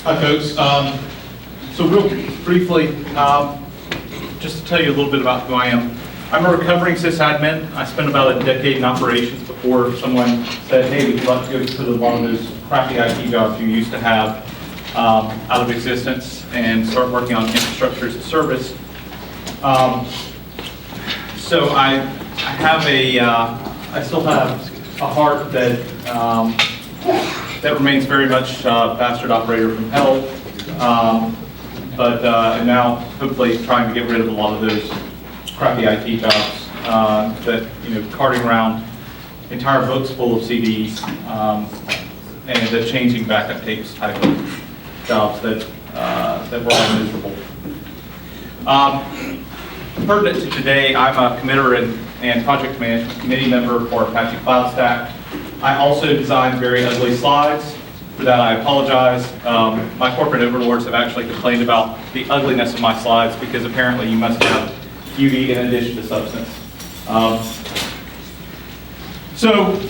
Hi, folks. So real briefly, just to tell you a little bit about who I am. I'm a recovering sysadmin. I spent about a decade in operations before someone said, hey, would you like to go to one of those crappy IT jobs you used to have out of existence and start working on infrastructure as a service. So I have I still have a heart that that remains very much bastard operator from hell, but am now hopefully trying to get rid of a lot of those crappy IT jobs that, carting around entire books full of CDs and the changing backup tapes type of jobs that were all miserable. Pertinent to today, I'm a committer and project management committee member for Apache CloudStack. I also design very ugly slides. For that, I apologize. My corporate overlords have actually complained about the ugliness of my slides because apparently you must have beauty in addition to substance. So,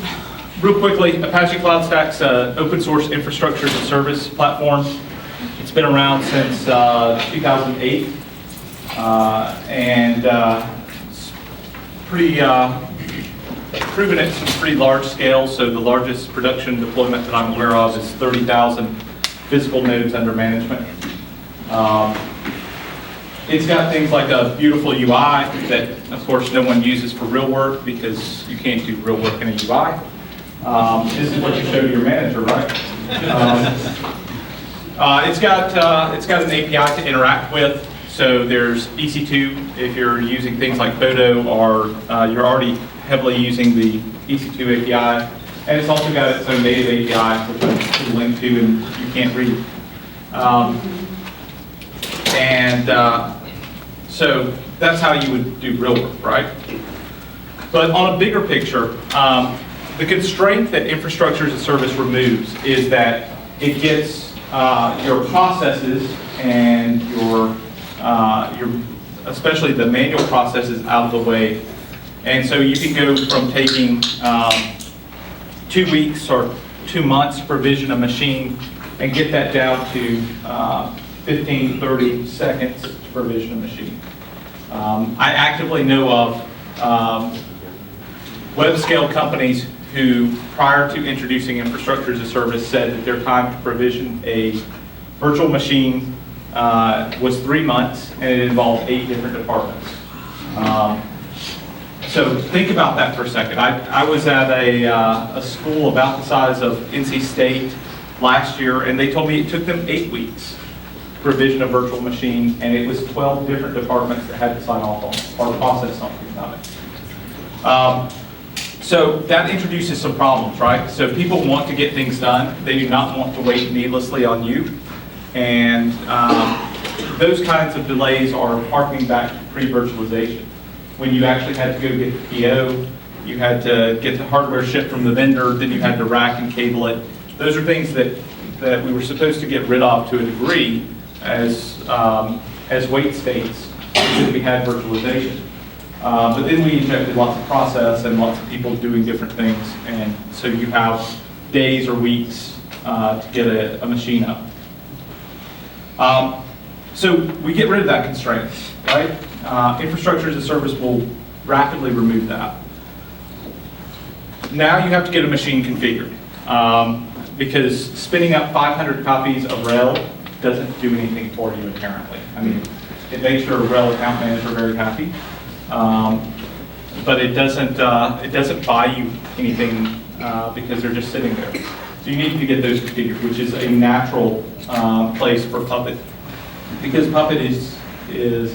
real quickly, Apache CloudStack's an open source infrastructure as a service platform. It's been around since 2008, and it's pretty proven at some pretty large scale. So the largest production deployment that I'm aware of is 30,000 physical nodes under management. It's got things like a beautiful UI that, of course, no one uses for real work because you can't do real work in a UI. This is what you show to your manager, right? It's got an API to interact with. So there's EC2 if you're using things like Photo or you're already heavily using the EC2 API. And it's also got its own native API, which I'll link to and you can't read. So that's how you would do real work, right? But on a bigger picture, the constraint that infrastructure as a service removes is that it gets your processes and your especially the manual processes out of the way. And so you can go from taking 2 weeks or 2 months to provision a machine and get that down to 15, 30 seconds to provision a machine. I actively know of web scale companies who, prior to introducing infrastructure as a service, said that their time to provision a virtual machine was 3 months, and it involved 8 different departments. So think about that for a second. I was at a school about the size of NC State last year, and they told me it took them 8 weeks to provision a virtual machine, and it was 12 different departments that had to sign off on it, or process something about it. So that introduces some problems, right? So people want to get things done. They do not want to wait needlessly on you. And those kinds of delays are harkening back to pre-virtualization. When you actually had to go get the PO, you had to get the hardware shipped from the vendor, then you had to rack and cable it. Those are things that we were supposed to get rid of to a degree as wait states because we had virtualization. But then we injected lots of process and lots of people doing different things, and so you have days or weeks to get a machine up. So we get rid of that constraint, right? Infrastructure as a service will rapidly remove that. Now you have to get a machine configured because spinning up 500 copies of RHEL doesn't do anything for you inherently. I mean, it makes your RHEL account manager very happy, but it doesn't buy you anything because they're just sitting there. So you need to get those configured, which is a natural place for Puppet, because Puppet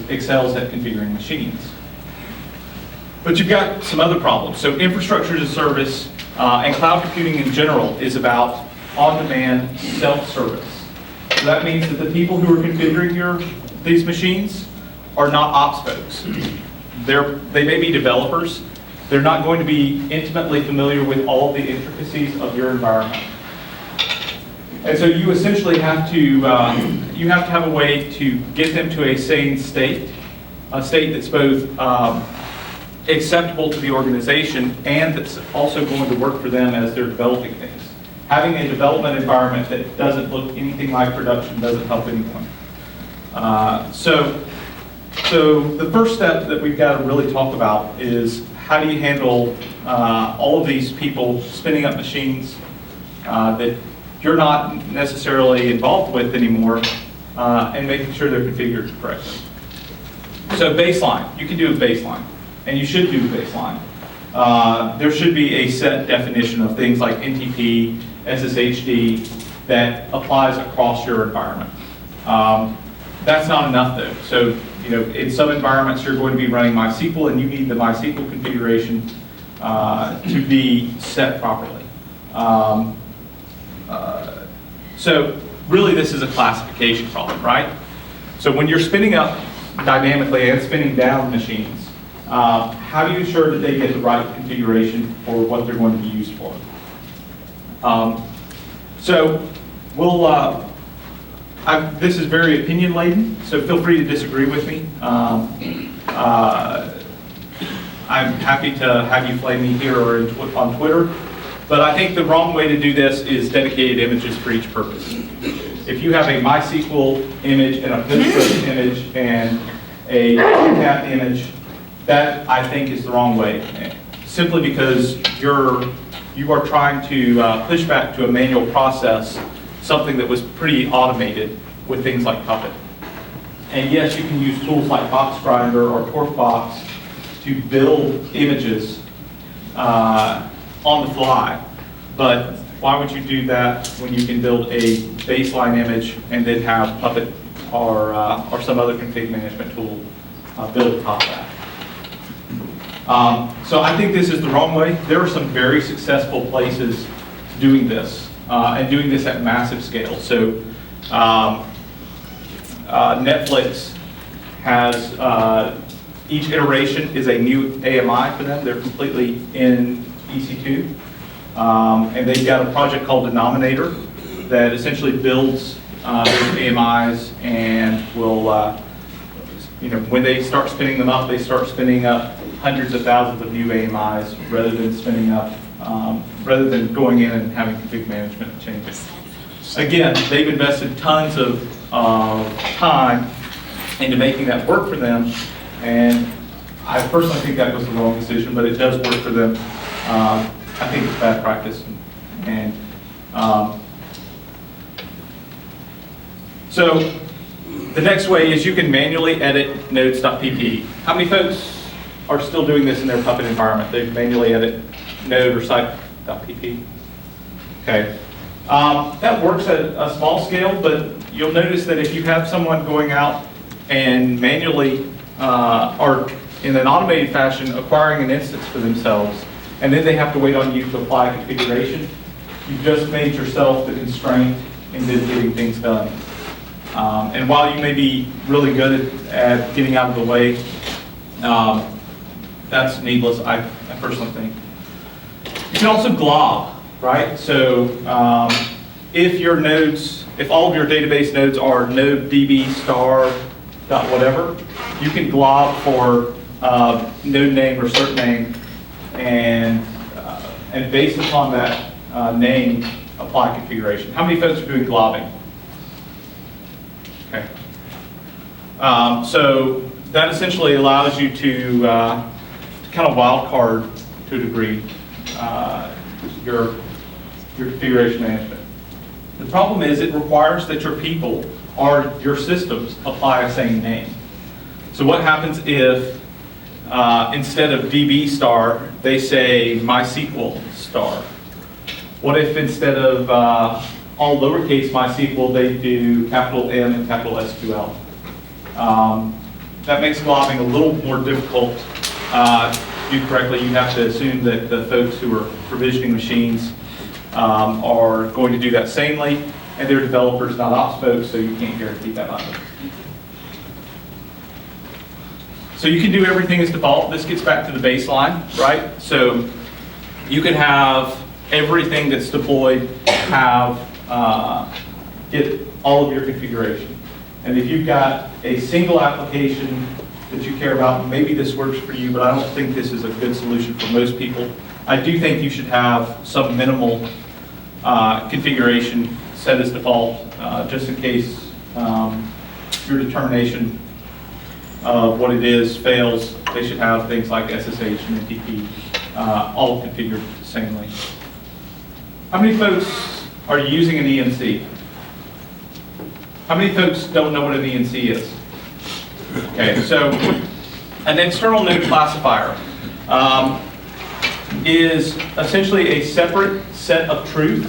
excels at configuring machines. But you've got some other problems. So infrastructure as a service and cloud computing in general is about on-demand self-service. So that means that the people who are configuring these machines are not ops folks. They may be developers. They're not going to be intimately familiar with all the intricacies of your environment. And so you essentially have to have a way to get them to a sane state, a state that's both acceptable to the organization and that's also going to work for them as they're developing things. Having a development environment that doesn't look anything like production doesn't help anyone. So the first step that we've got to really talk about is how do you handle all of these people spinning up machines that you're not necessarily involved with anymore, and making sure they're configured correctly. So baseline, you can do a baseline, and you should do a baseline. There should be a set definition of things like NTP, SSHD that applies across your environment. That's not enough though. So, in some environments you're going to be running MySQL and you need the MySQL configuration to be set properly. So really this is a classification problem, right? So when you're spinning up dynamically and spinning down machines, how do you ensure that they get the right configuration for what they're going to be used for? So we'll, this is very opinion laden, so feel free to disagree with me. I'm happy to have you flame me here or on Twitter, but I think the wrong way to do this is dedicated images for each purpose. If you have a MySQL image and a Postgres image and a cat image, that I think is the wrong way, simply because you are trying to push back to a manual process something that was pretty automated with things like Puppet. And yes, you can use tools like BoxGrinder or TorqueBox to build images on the fly, but why would you do that when you can build a baseline image and then have Puppet or some other config management tool build atop that? So I think this is the wrong way. There are some very successful places doing this and doing this at massive scale. So Netflix has each iteration is a new AMI for them. They're completely in EC2. And they've got a project called Denominator that essentially builds those AMIs and will, when they start spinning them up, they start spinning up hundreds of thousands of new AMIs rather than spinning up, rather than going in and having config management changes. Again, they've invested tons of time into making that work for them, and I personally think that was the wrong decision, but it does work for them. I think it's bad practice. And so the next way is you can manually edit nodes.pp. How many folks are still doing this in their Puppet environment? They manually edit node or site.pp. Okay. That works at a small scale, but you'll notice that if you have someone going out and manually or in an automated fashion acquiring an instance for themselves, and then they have to wait on you to apply configuration, you've just made yourself the constraint in getting things done. And while you may be really good at getting out of the way, that's needless, I personally think. You can also glob, right? So if your nodes, if all of your database nodes are node db star dot whatever, you can glob for node name or cert name, and based upon that name, apply configuration. How many folks are doing globbing? Okay. So that essentially allows you to kind of wildcard to a degree your configuration management. The problem is it requires that your people or your systems apply a same name. So what happens if instead of DB star, they say MySQL star? What if instead of all lowercase MySQL, they do capital M and capital SQL? That makes globbing a little more difficult to do correctly. You have to assume that the folks who are provisioning machines are going to do that sanely, and they're developers, not ops folks, so you can't guarantee that either. So you can do everything as default. This gets back to the baseline, right? So you can have everything that's deployed have get all of your configuration. And if you've got a single application that you care about, maybe this works for you, but I don't think this is a good solution for most people. I do think you should have some minimal configuration set as default, just in case your determination of what it is fails. They should have things like SSH and NTP all configured the same way. How many folks are using an ENC? How many folks don't know what an ENC is? Okay, so an external node classifier is essentially a separate set of truth.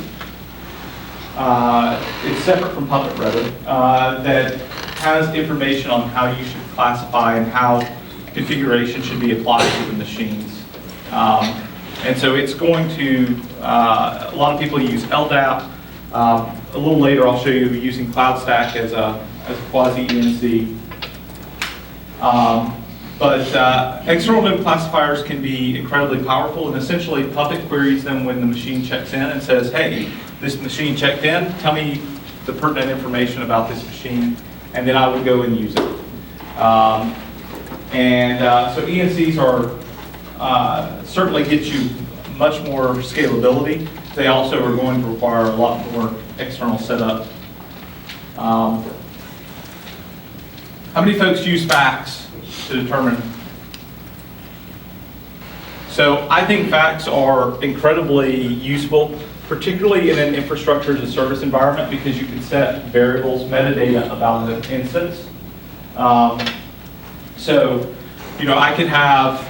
It's separate from Puppet, rather, that has information on how you should classify and how configuration should be applied to the machines. And so it's going to, a lot of people use LDAP. A little later I'll show you using CloudStack as a quasi-ENC. But external node classifiers can be incredibly powerful, and essentially Puppet queries them when the machine checks in and says, hey, this machine checked in, tell me the pertinent information about this machine, and then I would go and use it. So ENCs are certainly get you much more scalability. They also are going to require a lot more external setup. How many folks use facts to determine? So I think facts are incredibly useful, particularly in an infrastructure as a service environment, because you can set variables, metadata about an instance. So, you know, I could have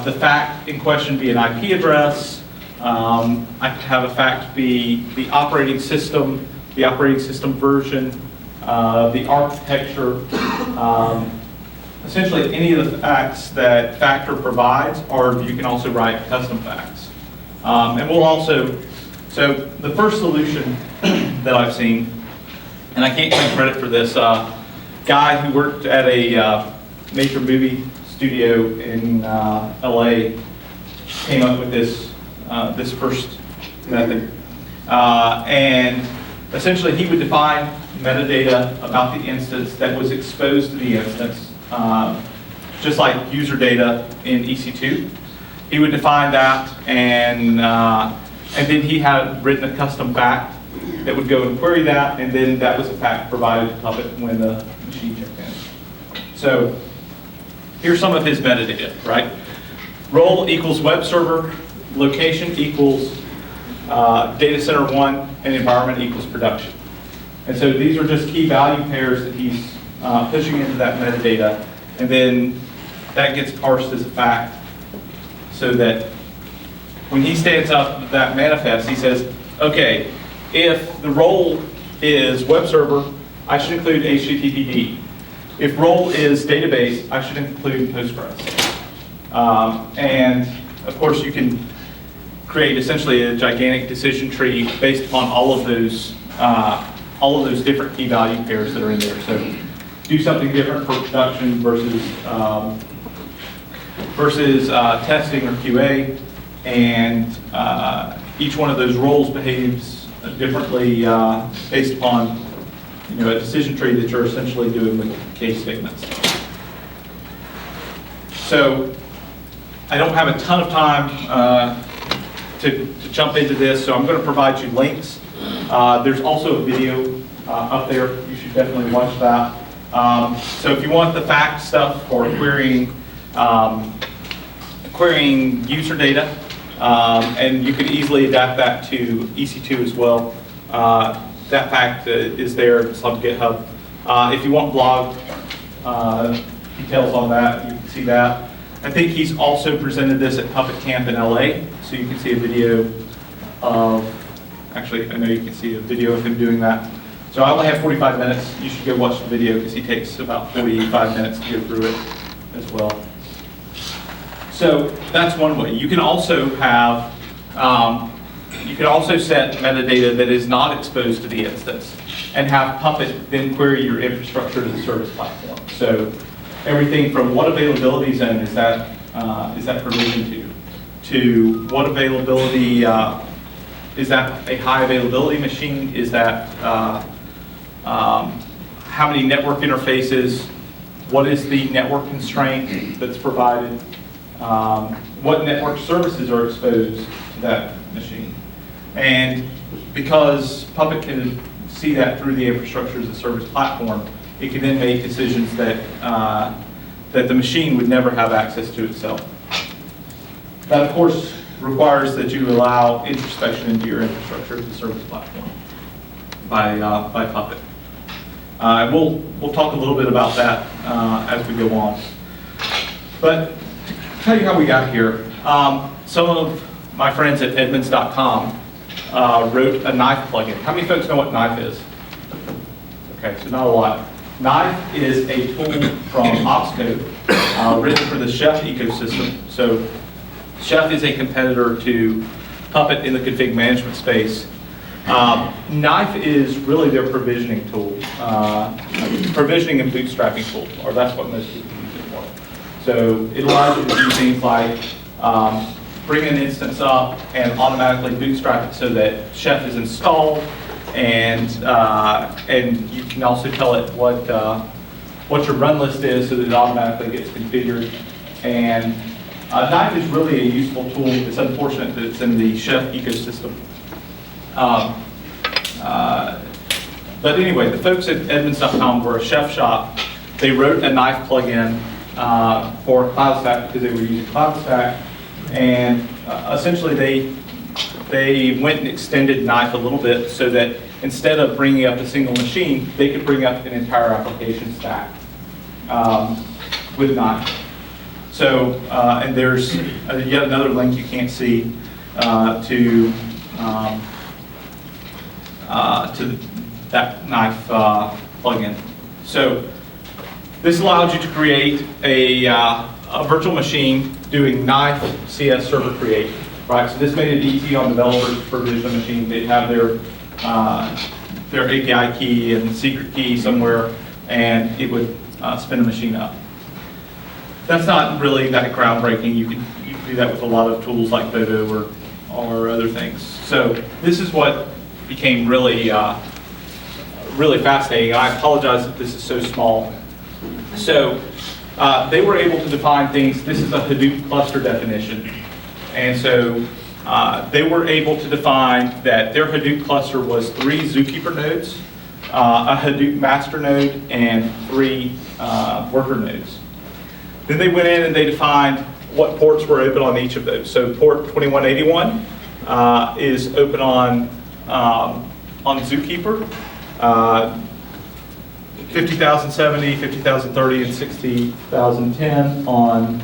the fact in question be an IP address. I could have a fact be the operating system version, the architecture. Essentially, any of the facts that Factor provides, or you can also write custom facts. And we'll also, so the first solution that I've seen, and I can't take credit for this, guy who worked at a major movie studio in LA came up with this first method. And essentially he would define metadata about the instance that was exposed to the instance, just like user data in EC2. He would define that, and then he had written a custom fact that would go and query that, and then that was a fact provided to Puppet when the machine checked in. So here's some of his metadata, right? Role equals web server, location equals data center 1, and environment equals production. And so these are just key value pairs that he's pushing into that metadata, and then that gets parsed as a fact, so that when he stands up that manifest, he says, okay, if the role is web server, I should include HTTPD. If role is database, I should include Postgres. And of course, you can create essentially a gigantic decision tree based upon all of those different key value pairs that are in there. So do something different for production versus testing or QA, and each one of those roles behaves differently based upon, you know, a decision tree that you're essentially doing with case statements. So I don't have a ton of time to jump into this, so I'm going to provide you links. There's also a video up there. You should definitely watch that. So if you want the fact stuff for querying user data, and you could easily adapt that to EC2 as well. That fact is there. It's on GitHub. If you want blog details on that, you can see that. I think he's also presented this at Puppet Camp in LA, so you can see a video of, actually, I know you can see a video of him doing that. So I only have 45 minutes. You should go watch the video because he takes about 45 minutes to go through it as well. So that's one way. You can also have, you can also set metadata that is not exposed to the instance and have Puppet then query your infrastructure to the service platform. So everything from what availability zone is that provisioned to what availability, is that a high availability machine? Is that how many network interfaces? What is the network constraint that's provided? What network services are exposed to that machine? And because Puppet can see that through the infrastructure as a service platform, it can then make decisions that, that the machine would never have access to itself. That, of course, requires that you allow introspection into your infrastructure as a service platform by Puppet. We'll talk a little bit about that as we go on. But to tell you how we got here, some of my friends at Edmunds.com wrote a knife plugin. How many folks know what knife is? Okay, so not a lot. Knife is a tool from Oxcode written for the Chef ecosystem. So Chef is a competitor to Puppet in the config management space. Knife is really their provisioning tool, provisioning and bootstrapping tool, or that's what most people use it for. So it allows you to do things like bring an instance up and automatically bootstrap it so that Chef is installed, and you can also tell it what your run list is so that it automatically gets configured. And Knife is really a useful tool. It's unfortunate that it's in the Chef ecosystem. But anyway, the folks at Edmunds.com were a Chef shop. They wrote a Knife plugin for CloudStack because they were using CloudStack, and essentially they went and extended Knife a little bit so that instead of bringing up a single machine, they could bring up an entire application stack with Knife. So, and there's yet another link you can't see to that Knife plugin. So this allows you to create a virtual machine doing Knife CS server create, right? So this made it easy on developers to provision a machine. They'd have their API key and secret key somewhere, and it would spin a machine up. That's not really that groundbreaking. You can do that with a lot of tools like Bodo or other things. So this is what became really fascinating. I apologize that this is so small. So they were able to define things. This is a Hadoop cluster definition. And so they were able to define that their Hadoop cluster was 3 Zookeeper nodes, a Hadoop master node, and 3 worker nodes. Then they went in and they defined what ports were open on each of those. So port 2181 is open on Zookeeper. 50,070, 50,030, and 60,010 on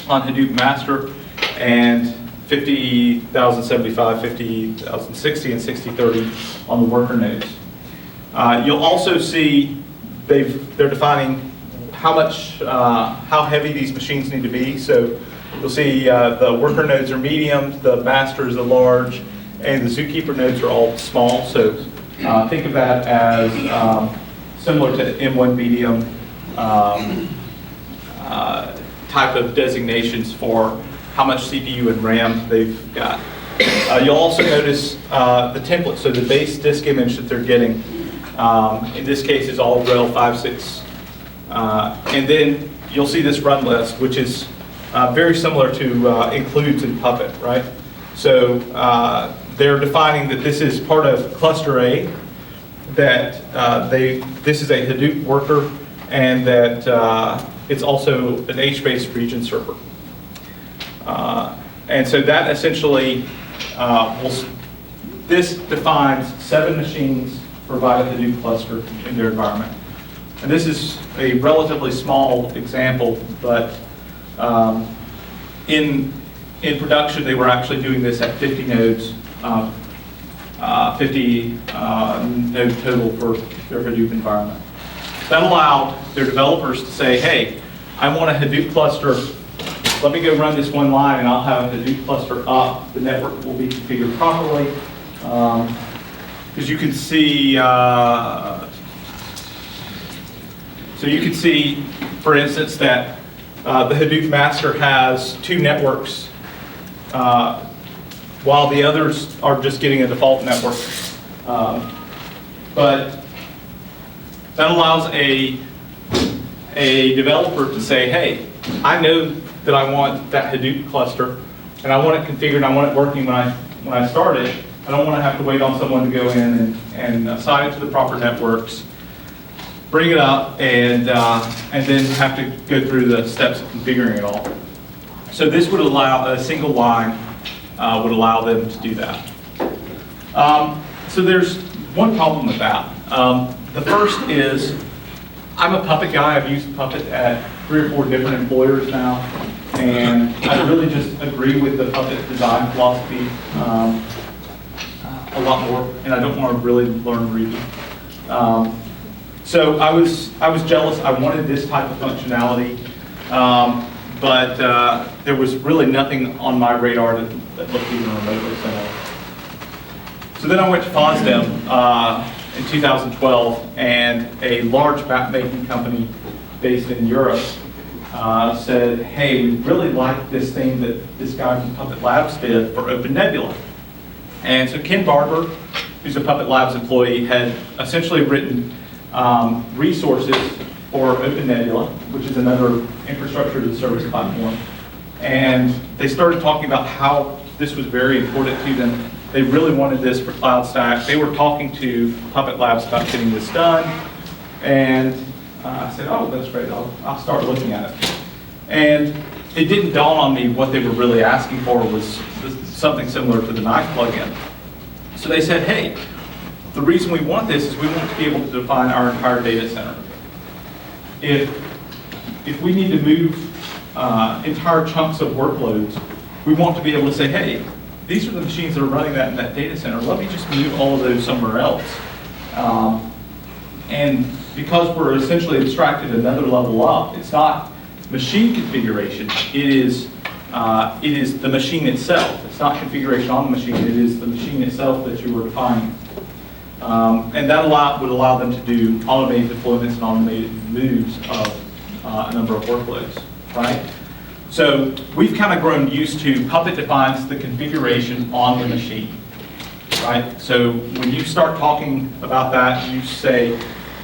Hadoop Master, and 50,075, 50,060, and 6030 on the worker nodes. You'll also see they're defining how heavy these machines need to be. So you'll see the worker nodes are medium, the masters are large, and the Zookeeper nodes are all small. So think of that as similar to M1 medium type of designations for how much CPU and RAM they've got. You'll also notice the template, so the base disk image that they're getting, in this case is all RHEL 5.6. And then you'll see this run list, which is very similar to includes in Puppet, right? So they're defining that this is part of cluster A, that this is a Hadoop worker, and that it's also an HBase region server. And so that essentially, this defines 7 machines provide a Hadoop cluster in their environment. And this is a relatively small example, but in production they were actually doing this at 50 nodes, 50 node total for their Hadoop environment. That allowed their developers to say, hey, I want a Hadoop cluster. Let me go run this one line and I'll have a Hadoop cluster up. The network will be configured properly. Because you can see, so you can see, for instance, that the Hadoop master has 2 networks, while the others are just getting a default network. But that allows a developer to say, hey, I know that I want that Hadoop cluster, and I want it configured, and I want it working when I start it. I don't want to have to wait on someone to go in and assign it to the proper networks, bring it up, and then have to go through the steps of configuring it all. So this would allow, a single line would allow them to do that. So there's one problem with that. The first is, I'm a Puppet guy. I've used Puppet at 3 or 4 different employers now, and I really just agree with the Puppet design philosophy a lot more, and I don't want to really learn Ruby. So I was jealous. I wanted this type of functionality, but there was really nothing on my radar that looked even remotely similar. So then I went to FOSDEM in 2012, and a large map-making company based in Europe said, hey, we really like this thing that this guy from Puppet Labs did for OpenNebula. And so Ken Barber, who's a Puppet Labs employee, had essentially written resources for OpenNebula, which is another infrastructure as a service platform. And they started talking about how this was very important to them. They really wanted this for CloudStack. They were talking to Puppet Labs about getting this done. And I said, oh, that's great, I'll start looking at it. And it didn't dawn on me what they were really asking for was something similar to the knife plugin. So they said, hey, the reason we want this is we want to be able to define our entire data center. If we need to move entire chunks of workloads, we want to be able to say, hey, these are the machines that are running that in that data center. Let me just move all of those somewhere else. And because we're essentially abstracted another level up, it's not machine configuration. It is the machine itself. It's not configuration on the machine. It is the machine itself that you were defining. And that would allow them to do automated deployments and automated moves of a number of workloads, right? So we've kind of grown used to Puppet defines the configuration on the machine, right? So when you start talking about that, you say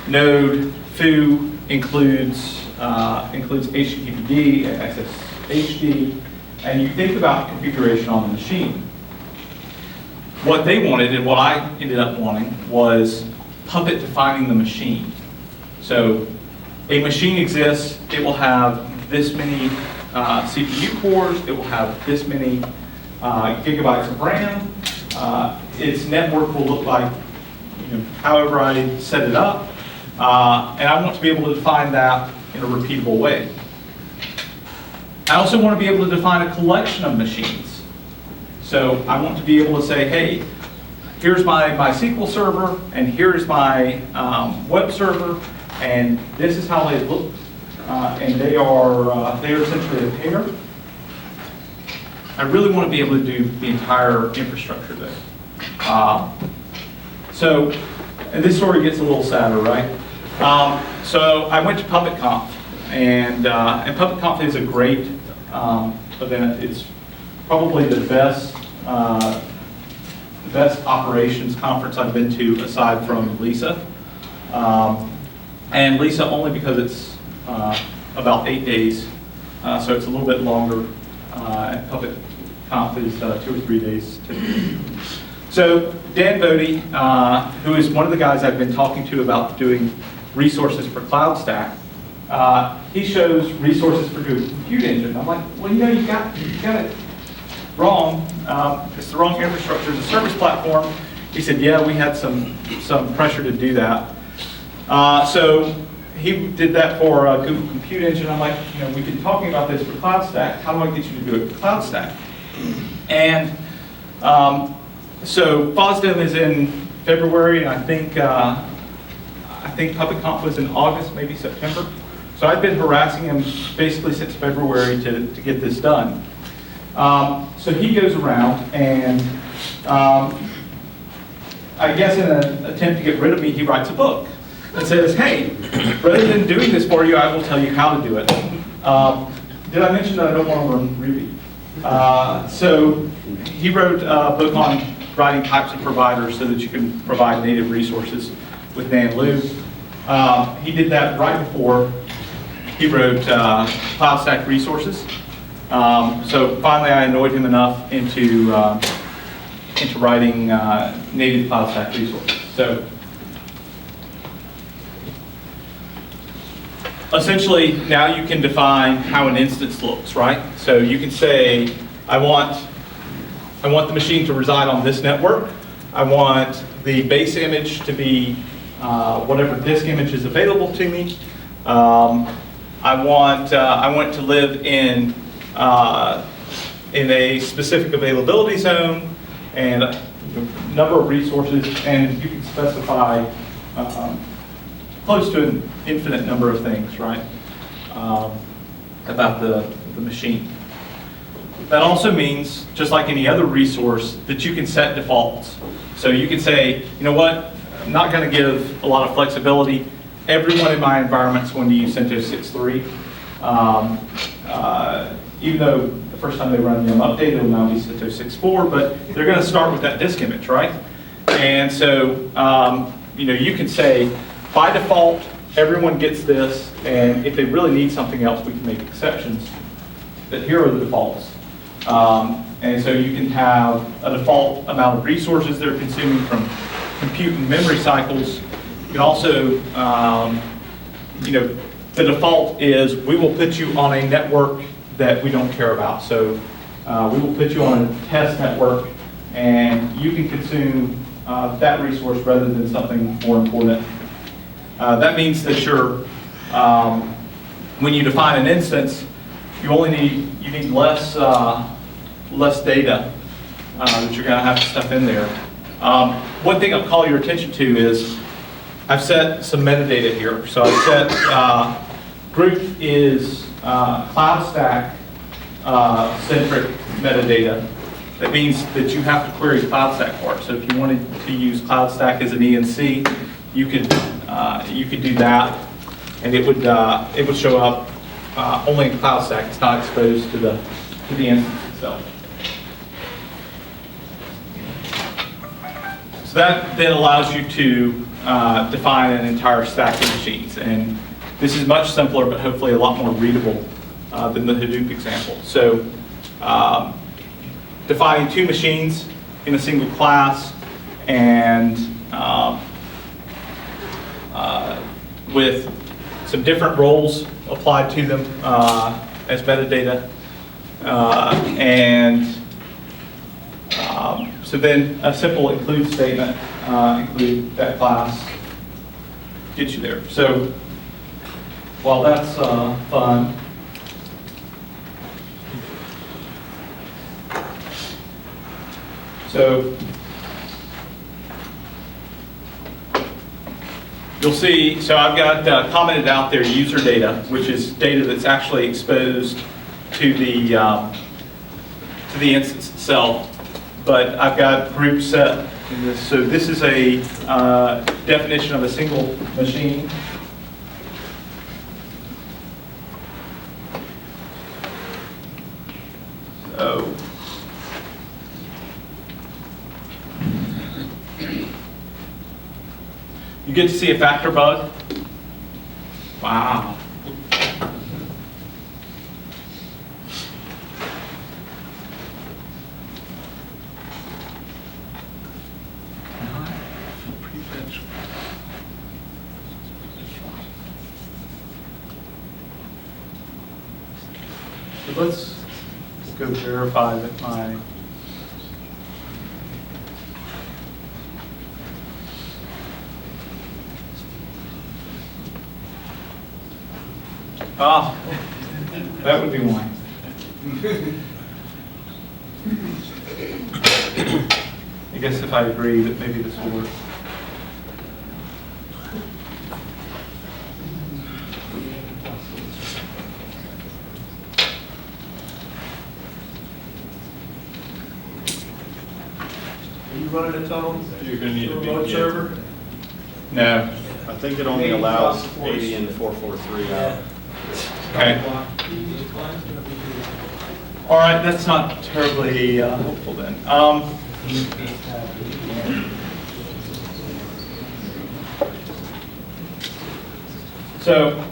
node foo includes HTTPD and SSHD, and you think about configuration on the machine. What they wanted and what I ended up wanting was Puppet defining the machine. So a machine exists, it will have this many CPU cores, it will have this many gigabytes of RAM, its network will look like however I set it up, and I want to be able to define that in a repeatable way. I also want to be able to define a collection of machines. So I want to be able to say, hey, here's my MySQL server, and here's my web server, and this is how they look, and they are essentially a pair. I really want to be able to do the entire infrastructure there. And this story gets a little sadder, right? So I went to PuppetConf, and PuppetConf is a great event. It's probably the best operations conference I've been to aside from LISA. And LISA only because it's about 8 days, so it's a little bit longer. And PuppetConf is 2 or 3 days typically. So Dan Bodie, who is one of the guys I've been talking to about doing resources for CloudStack, he shows resources for Google Compute Engine. I'm like, well, you got it wrong. It's the wrong infrastructure as a service platform. He said, yeah, we had some pressure to do that. So he did that for Google Compute Engine. I'm like, we've been talking about this for CloudStack. How do I get you to do it for CloudStack? And so FOSDEM is in February, and I think PuppetConf was in August, maybe September. So I've been harassing him basically since February to get this done. So he goes around and I guess in an attempt to get rid of me, he writes a book that says, hey, rather than doing this for you, I will tell you how to do it. Did I mention that I don't want to learn Ruby? So he wrote a book on writing types of providers so that you can provide native resources with Nalley. He did that right before he wrote CloudStack resources. So finally I annoyed him enough into into writing native CloudStack resources. So essentially, now you can define how an instance looks, right? So you can say, I want the machine to reside on this network. I want the base image to be whatever disk image is available to me. I want to live in a specific availability zone and a number of resources, and you can specify close to an infinite number of things, right, about the machine. That also means, just like any other resource, that you can set defaults. So you can say, you know what, I'm not going to give a lot of flexibility. Everyone in my environment is going to use CentOS 6.3. Even though the first time they run yum update, it'll now be CentOS 6.4, but they're going to start with that disk image, right? And so you can say, by default, everyone gets this, and if they really need something else, we can make exceptions. But here are the defaults. And so you can have a default amount of resources they're consuming from compute and memory cycles. You can also, the default is we will put you on a network that we don't care about. So we will put you on a test network, and you can consume that resource rather than something more important. That means that when you define an instance, you need less data that you're going to have to stuff in there. One thing I'll call your attention to is I've set some metadata here. So I've set group is CloudStack centric metadata. That means that you have to query CloudStack for it. So if you wanted to use CloudStack as an ENC, you could do that, and it would show up only in CloudStack. It's not exposed to the instance itself. So that then allows you to define an entire stack of machines, and this is much simpler, but hopefully a lot more readable than the Hadoop example. So defining two machines in a single class, and with some different roles applied to them as metadata. So then a simple include statement, include that class, gets you there. So while that's fun, so you'll see, so I've got commented out there user data, which is data that's actually exposed to the instance itself. But I've got group set in this. So this is a definition of a single machine. So you get to see a factor bug. Wow. So let's go verify that my that would be one. I guess if I agree that maybe this will work. Are you running it, Tom? You're going to need a remote server? No. I think it only allows 80 and 443 out. Okay. All right, that's not terribly helpful then. So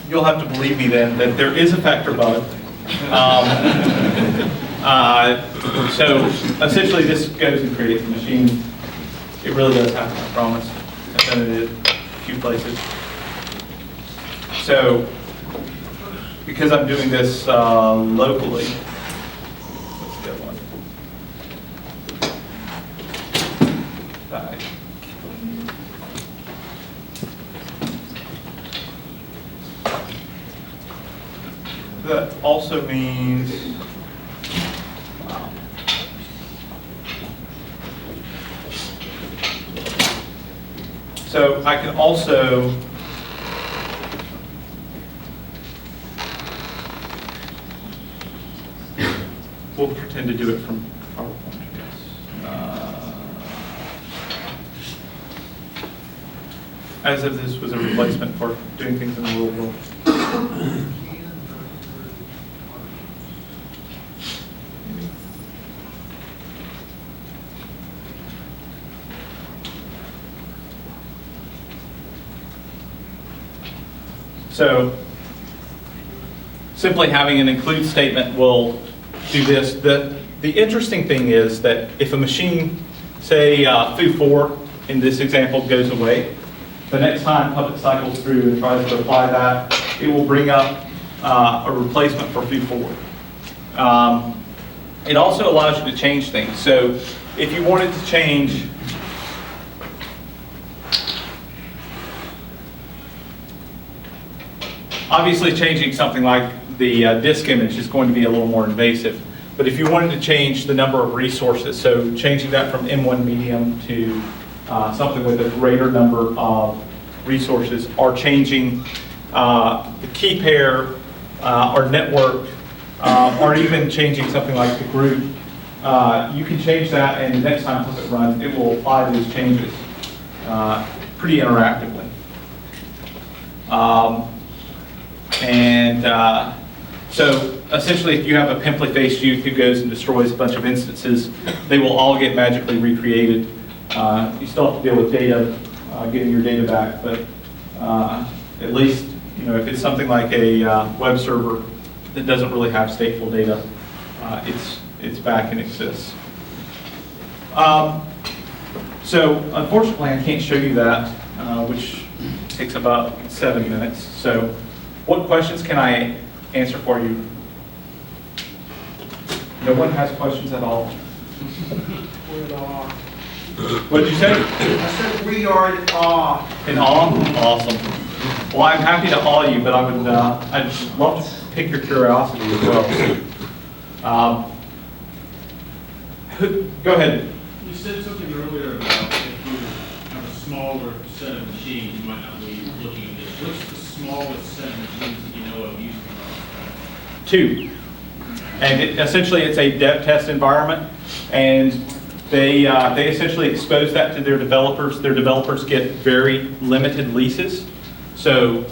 you'll have to believe me then that there is a factor bug. So essentially this goes and creates a machine. It really does happen, I promise. I've done it in a few places. So because I'm doing this locally, let's get one. Back. That also means, wow. So I can also we'll pretend to do it from PowerPoint, I guess. As if this was a replacement for doing things in the real world. So simply having an include statement will do this. The interesting thing is that if a machine, say foo4 in this example goes away, the next time Puppet cycles through and tries to apply that, it will bring up a replacement for foo4. It also allows you to change things. So if you wanted to change obviously, changing something like the disk image is going to be a little more invasive. But if you wanted to change the number of resources, so changing that from M1 medium to something with a greater number of resources, or changing the key pair or network, or even changing something like the group, you can change that, and the next time Puppet runs, it will apply those changes pretty interactively. So essentially, if you have a pimply-faced youth who goes and destroys a bunch of instances, they will all get magically recreated. You still have to deal with data, getting your data back, but at least if it's something like a web server that doesn't really have stateful data, it's back and exists. So unfortunately, I can't show you that, which takes about 7 minutes. So what questions can I answer for you? No one has questions at all? We're in awe. What did you say? I said we are in awe. In awe? Awesome. Well, I'm happy to awe you, but I'd love to pick your curiosity as well. Go ahead. You said something earlier about if you have a smaller set of machines, you might not be looking at this. What's the smallest set of machines that you know of using Raleigh? 2. And essentially it's a dev test environment, and they essentially expose that to their developers. Their developers get very limited leases. So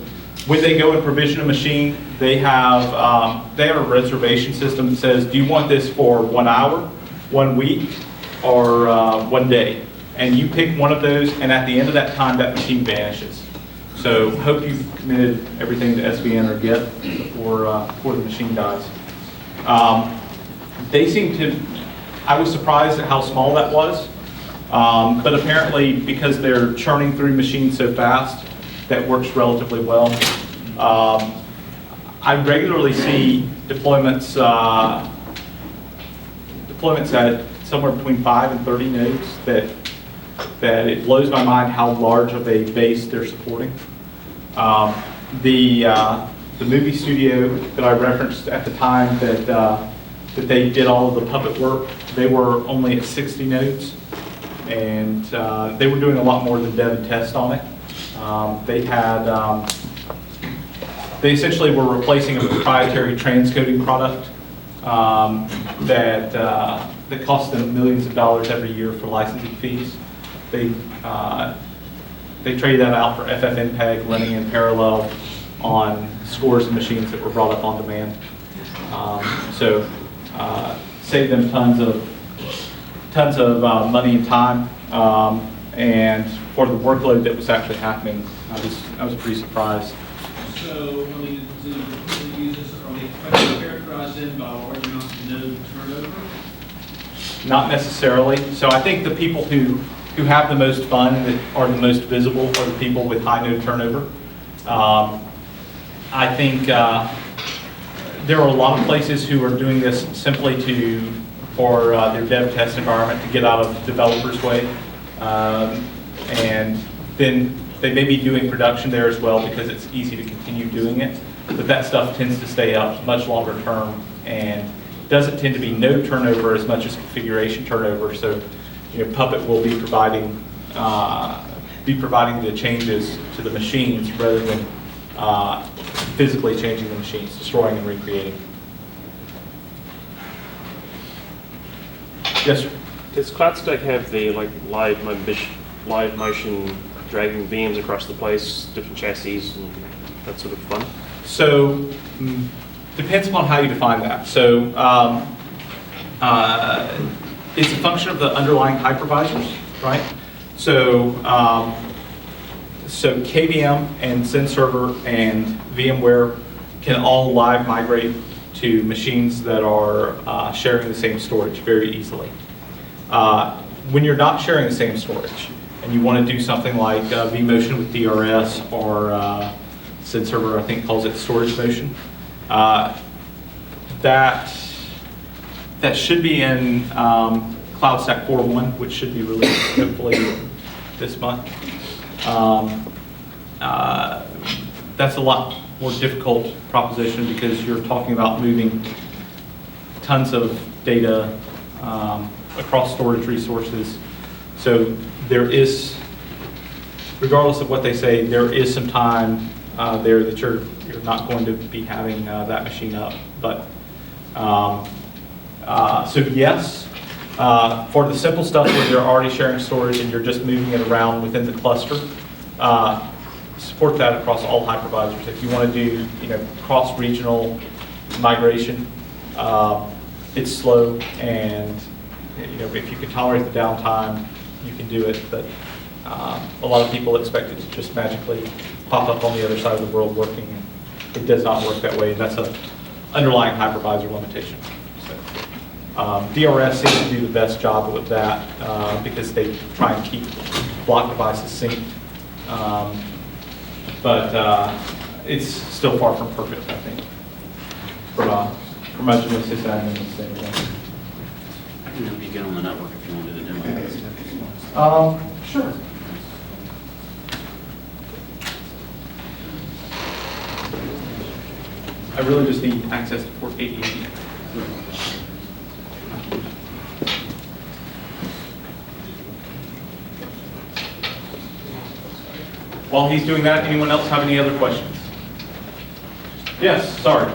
when they go and provision a machine, they have a reservation system that says, do you want this for 1 hour, 1 week, or 1 day? And you pick one of those, and at the end of that time, that machine vanishes. So hope you've committed everything to SVN or GET before the machine dies. They seem to, I was surprised at how small that was, but apparently because they're churning through machines so fast, that works relatively well. I regularly see deployments at somewhere between 5 and 30 nodes that it blows my mind how large of a base they're supporting. The movie studio that I referenced at the time that they did all of the Puppet work, they were only at 60 nodes, and they were doing a lot more than dev and test on it. They essentially were replacing a proprietary transcoding product that cost them millions of dollars every year for licensing fees. They traded that out for FFmpeg running in parallel on scores of machines that were brought up on demand. Saved them tons of money and time, and for the workload that was actually happening, I was pretty surprised. So, I mean, do the users, are they characterized then by large amounts of node turnover? Not necessarily. So I think the people who have the most fun and that are the most visible are the people with high node turnover. I think there are a lot of places who are doing this simply for their dev test environment to get out of developers' way. And then they may be doing production there as well because it's easy to continue doing it. But that stuff tends to stay up much longer term and doesn't tend to be node turnover as much as configuration turnover. So, Puppet will be providing the changes to the machines rather than physically changing the machines, destroying and recreating. Yes, sir. Does CloudStack have the live motion dragging VMs across the place, different chassis and that sort of fun? So, depends upon how you define that. So, it's a function of the underlying hypervisors, right? So, so KVM and XenServer and VMware can all live migrate to machines that are sharing the same storage very easily. When you're not sharing the same storage and you want to do something like vMotion with DRS or XenServer, I think, calls it storage motion, that should be in CloudStack 4.1, which should be released hopefully this month. That's a lot more difficult proposition because you're talking about moving tons of data across storage resources. So there is, regardless of what they say, there is some time there that you're not going to be having that machine up. But so yes, for the simple stuff where you're already sharing storage and you're just moving it around within the cluster, support that across all hypervisors. If you want to do, cross-regional migration, it's slow, and if you can tolerate the downtime, you can do it. But a lot of people expect it to just magically pop up on the other side of the world working. It does not work that way, and that's an underlying hypervisor limitation. So, DRS seems to do the best job with that because they try and keep block devices synced. But it's still far from perfect, I think, for much of the sysadmin thing. I can help you get on the network if you want to do the demo. Sure. I really just need access to port 8080. While he's doing that, anyone else have any other questions? Yes, sorry.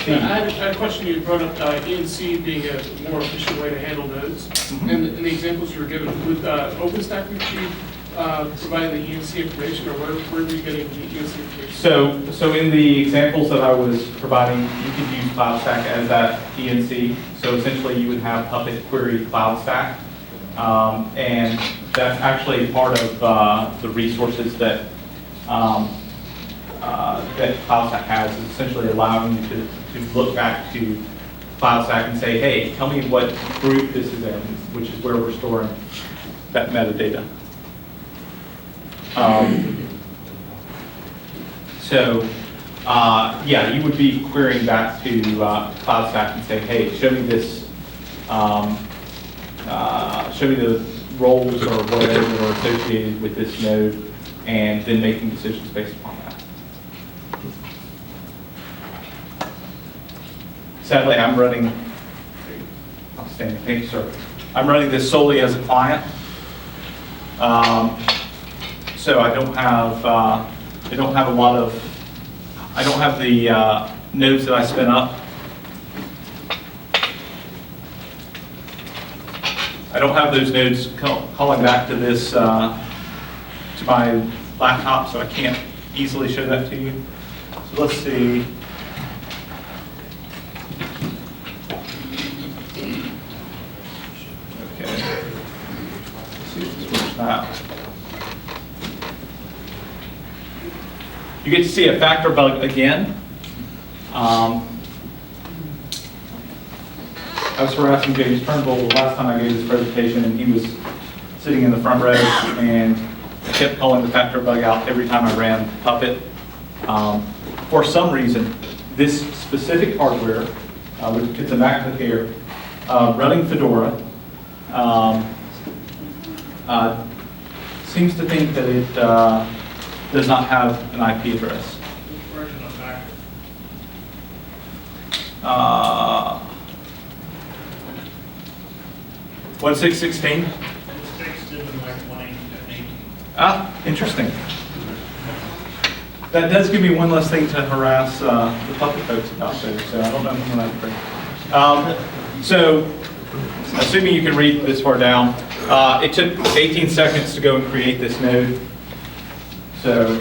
I had a question. You brought up ENC being a more efficient way to handle nodes. Mm-hmm. And the examples you were given, with OpenStack, would you provide the ENC information, or where were you getting the ENC information? So in the examples that I was providing, you could use CloudStack as that ENC. So essentially you would have Puppet query CloudStack. And that's actually part of the resources that that CloudStack has, is essentially allowing you to look back to CloudStack and say, hey, tell me what group this is in, which is where we're storing that metadata. Yeah, you would be querying back to CloudStack and say, hey, show me this, show me the roles or whatever that are associated with this node, and then making decisions based upon that. Sadly, I'm running, outstanding, thank you, sir. I'm running this solely as a client. So I don't have a lot of, I don't have the nodes that I spin up. I don't have those nodes calling back to this, to my laptop, so I can't easily show that to you. So let's see. Okay. Let's see if this works now. You get to see a factor bug again. I was harassing James Turnbull the last time I gave this presentation, and he was sitting in the front row, and I kept calling the factor bug out every time I ran Puppet. For some reason, this specific hardware, which it's a MacBook Air, running Fedora, seems to think that it does not have an IP address. Which version of Factor? 1616. It's fixed in like 118. Ah, interesting. That does give me one less thing to harass the Puppet folks about there, so I don't know when I can bring. So, assuming you can read this far down, it took 18 seconds to go and create this node. So,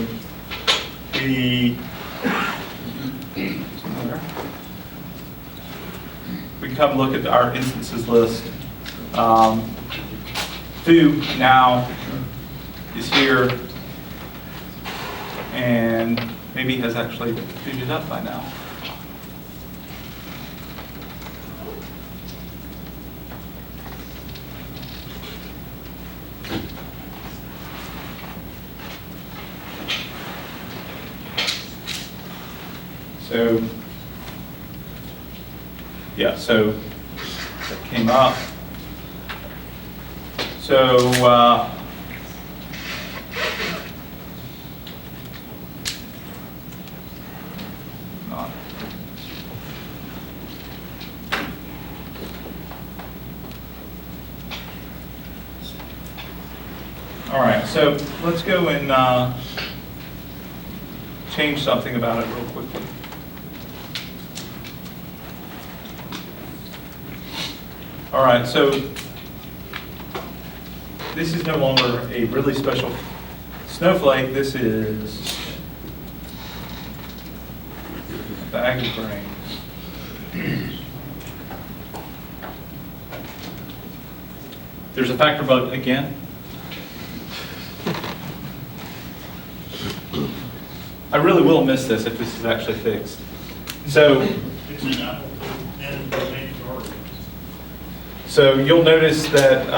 we can come look at our instances list. Foo now is here, and maybe has actually booted up by now. So, yeah, so that came up. So, all right, so let's go and change something about it real quickly. All right, so this is no longer a really special snowflake. This is a bag of brains. There's a factor bug again. I really will miss this if this is actually fixed. So, It's an Apple and domain authority. so you'll notice that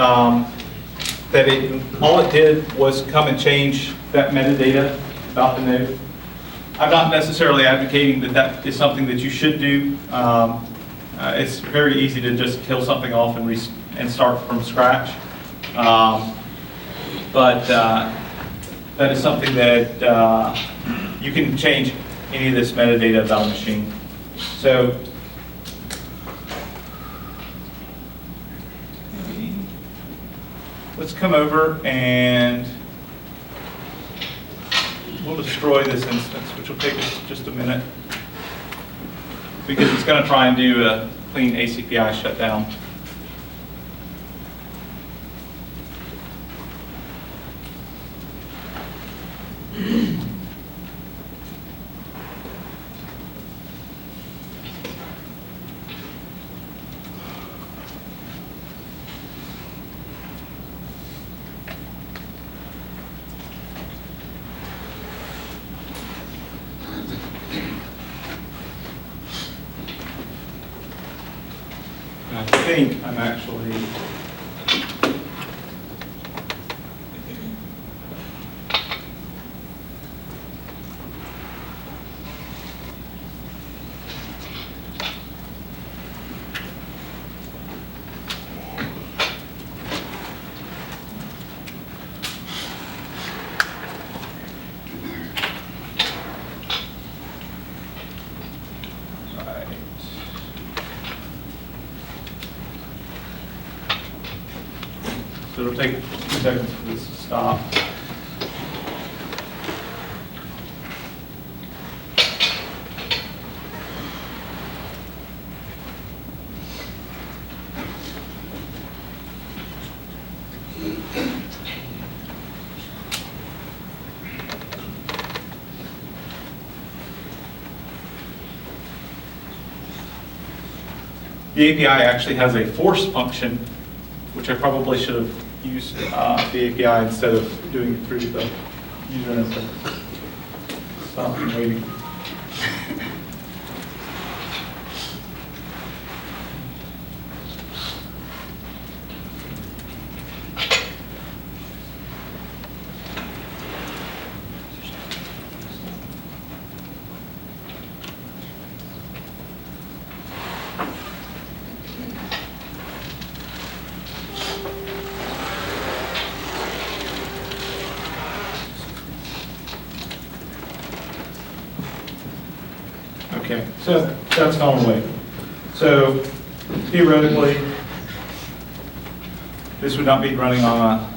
all it did was come and change that metadata about the node. I'm not necessarily advocating that that is something that you should do. It's very easy to just kill something off and start from scratch. But that is something that you can change any of this metadata about a machine. So let's come over and we'll destroy this instance, which will take us just a minute, because it's going to try and do a clean ACPI shutdown. I think I'm actually so it'll take 2 seconds for this to stop. The API actually has a force function, which I probably should have used the API instead of doing it through the user interface. Stop and waiting. Okay, so that's gone away. So theoretically, this would not be running on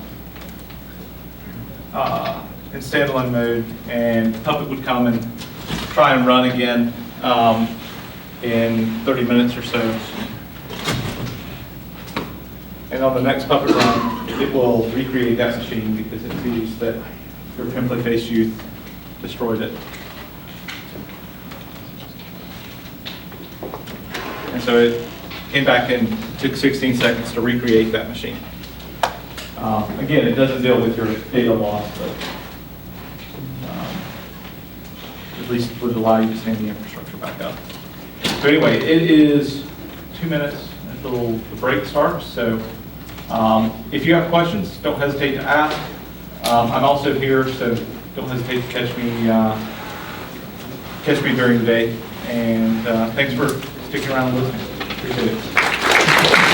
in standalone mode, and Puppet would come and try and run again in 30 minutes or so. And on the next Puppet run, it will recreate that machine because it sees that your pimply faced youth destroyed it. And so it came back and took 16 seconds to recreate that machine. Again, it doesn't deal with your data loss, but at least would allow you to stand the infrastructure back up. So anyway, it is 2 minutes until the break starts. So if you have questions, don't hesitate to ask. I'm also here, so don't hesitate to catch me during the day. And thanks for sticking around and listening. Appreciate it.